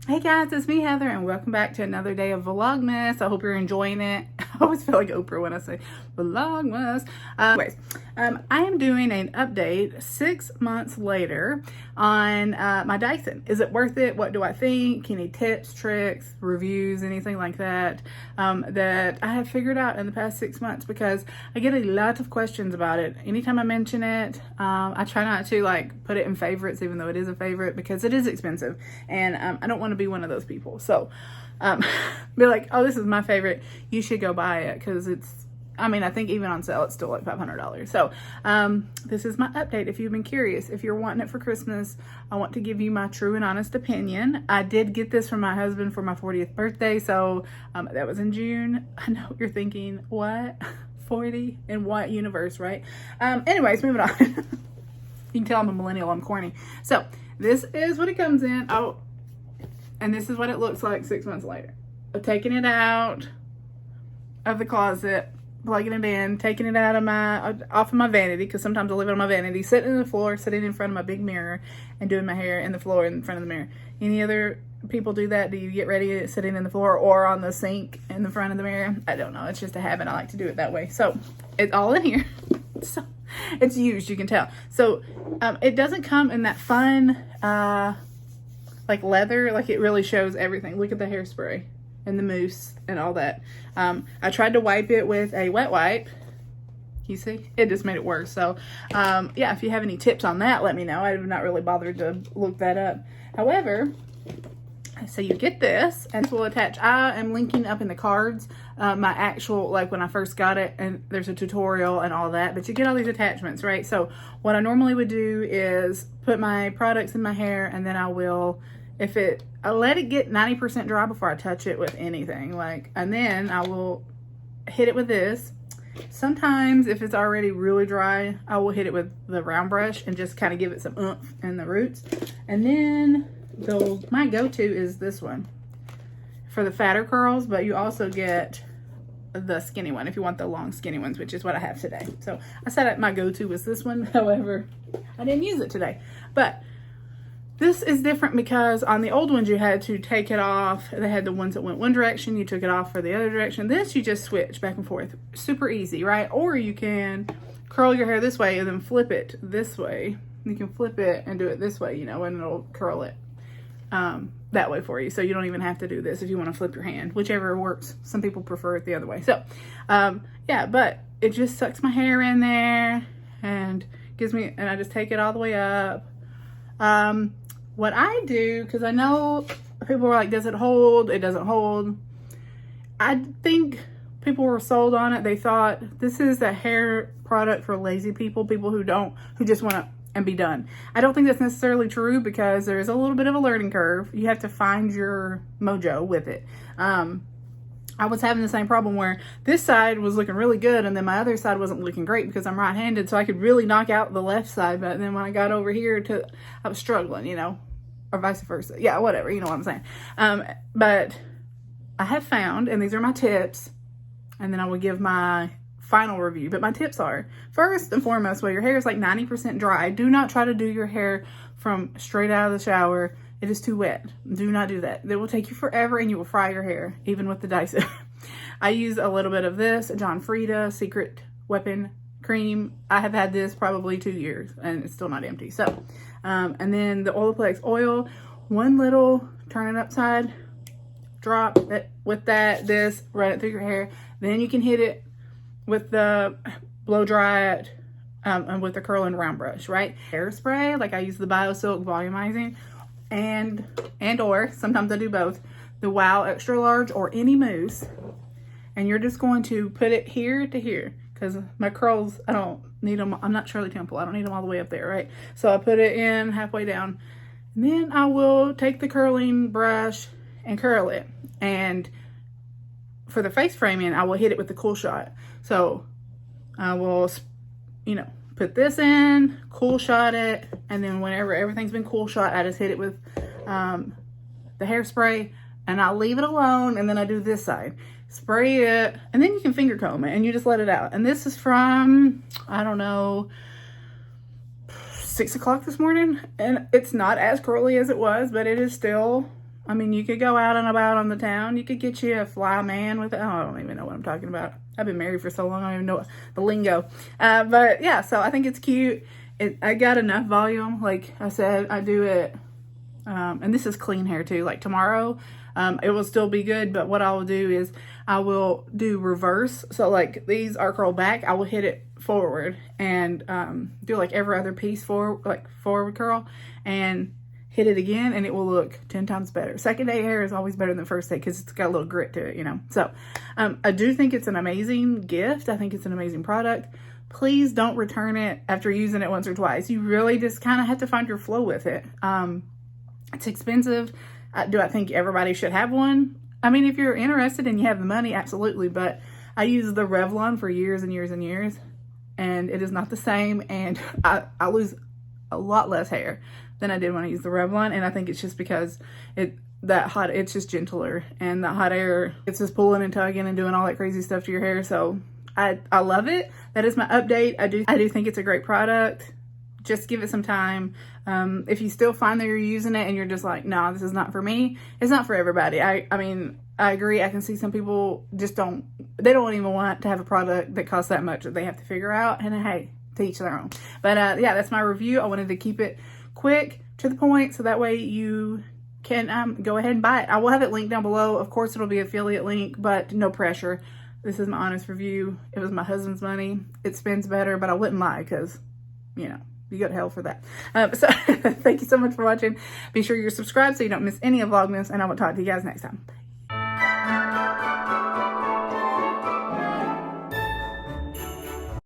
Hey guys, it's me Heather and welcome back to another day of Vlogmas. I hope you're enjoying it. I always feel like Oprah when I say Vlogmas. I am doing an update 6 months later on my Dyson. Is it worth it? What do I think? Any tips, tricks, reviews, anything like that that I have figured out in the past 6 months, because I get a lot of questions about it. Anytime I mention it, I try not to like put it in favorites, even though it is a favorite, because it is expensive and I don't want to be one of those people. So be like, oh, this is my favorite, you should go buy it, because I think even on sale it's still like $500. So this is my update. If you've been curious, if you're wanting it for Christmas, I want to give you my true and honest opinion. I did get this from my husband for my 40th birthday, so that was in June. I know what you're thinking, what? 40 in what universe, right? Anyways, moving on. You can tell I'm a millennial, I'm corny. So this is what it comes in. Oh, and this is what it looks like 6 months later. I'm taking it out of the closet, plugging it in, taking it out of off of my vanity, because sometimes I leave it on my vanity, sitting on the floor, sitting in front of my big mirror and doing my hair in the floor in front of the mirror. Any other people do that? Do you get ready sitting in the floor or on the sink in the front of the mirror? I don't know. It's just a habit. I like to do it that way. So it's all in here. So it's used, you can tell. So it doesn't come in that fun like leather, like it really shows everything. Look at the hairspray and the mousse and all that. I tried to wipe it with a wet wipe. You see, it just made it worse. So yeah, if you have any tips on that, let me know. I've not really bothered to look that up. However, so you get this, and this will attach. I am linking up in the cards my actual, like when I first got it, and there's a tutorial and all that, but you get all these attachments, right? So what I normally would do is put my products in my hair, and then I will, I let it get 90% dry before I touch it with anything, and then I will hit it with this. Sometimes if it's already really dry, I will hit it with the round brush and just kind of give it some oomph in the roots. And then my go-to is this one for the fatter curls, but you also get the skinny one if you want the long skinny ones, which is what I have today. So I said my go-to was this one. However, I didn't use it today. But this is different because on the old ones you had to take it off. They had the ones that went one direction, you took it off for the other direction. This you just switch back and forth. Super easy, right? Or you can curl your hair this way and then flip it this way. You can flip it and do it this way, and it'll curl it that way for you. So you don't even have to do this if you want to flip your hand, whichever works. Some people prefer it the other way. So yeah, but it just sucks my hair in there and and I just take it all the way up. What I do, because I know people were like, does it hold? It doesn't hold. I think people were sold on it. They thought this is a hair product for lazy people, people who just want to and be done. I don't think that's necessarily true, because there's a little bit of a learning curve. You have to find your mojo with it. I was having the same problem where this side was looking really good and then my other side wasn't looking great because I'm right-handed, so I could really knock out the left side, but then when I got over here I was struggling, or vice versa. Yeah, whatever, you know what I'm saying. But I have found, and these are my tips, and then I will give my final review, but my tips are, first and foremost, while your hair is like 90% dry, do not try to do your hair from straight out of the shower. It is too wet. Do not do that. It will take you forever and you will fry your hair, even with the Dyson. I use a little bit of this John Frieda Secret Weapon Cream. I have had this probably 2 years and it's still not empty. So, and then the Olaplex oil, one little, turn it upside, drop it with this, run it through your hair. Then you can hit it with the blow dry it and with the curl and round brush, right? Hairspray, like I use the BioSilk Volumizing, or sometimes I do both, the Wow Extra Large or any mousse, and you're just going to put it here to here, because my curls, I don't need them, I'm not Shirley Temple, I don't need them all the way up there, right? So I put it in halfway down, and then I will take the curling brush and curl it, and for the face framing I will hit it with the Cool Shot. So I will, put this in, Cool Shot it, and then whenever everything's been Cool Shot, I just hit it with the hairspray, and I'll leave it alone, and then I do this side. Spray it, and then you can finger comb it, and you just let it out. And this is from, I don't know, 6 o'clock this morning, and it's not as curly as it was, but it is still I mean, you could go out and about on the town. You could get you a fly man with it. Oh, I don't even know what I'm talking about. I've been married for so long, I don't even know the lingo. But yeah, so I think it's cute. I got enough volume. Like I said, I do it, and this is clean hair too. Like tomorrow, it will still be good, but what I will do is I will do reverse. So like these are curled back, I will hit it forward and do like every other piece forward curl and hit it again, and it will look 10 times better. Second day hair is always better than first day because it's got a little grit to it, you know. So I do think it's an amazing gift. I think it's an amazing product. Please don't return it after using it once or twice. You really just kind of have to find your flow with it. It's expensive. Do I think everybody should have one? I mean, if you're interested and you have the money, absolutely. But I used the Revlon for years and years and years, and it is not the same. And I lose a lot less hair than I did when I used the Revlon. And I think it's just because it's just gentler, and the hot air, it's just pulling and tugging and doing all that crazy stuff to your hair. So I love it. That is my update. I do think it's a great product. Just give it some time. If you still find that you're using it and you're just like, no, this is not for me, it's not for everybody. I mean, I agree. I can see some people just don't even want to have a product that costs that much that they have to figure out. And hey, to each their own. But yeah, that's my review. I wanted to keep it quick, to the point, so that way you can go ahead and buy it. I will have it linked down below. Of course, it'll be an affiliate link, but no pressure. This is my honest review. It was my husband's money. It spends better, but I wouldn't lie because, you know, you go to hell for that. So thank you so much for watching. Be sure you're subscribed so you don't miss any of Vlogmas, and I will talk to you guys next time.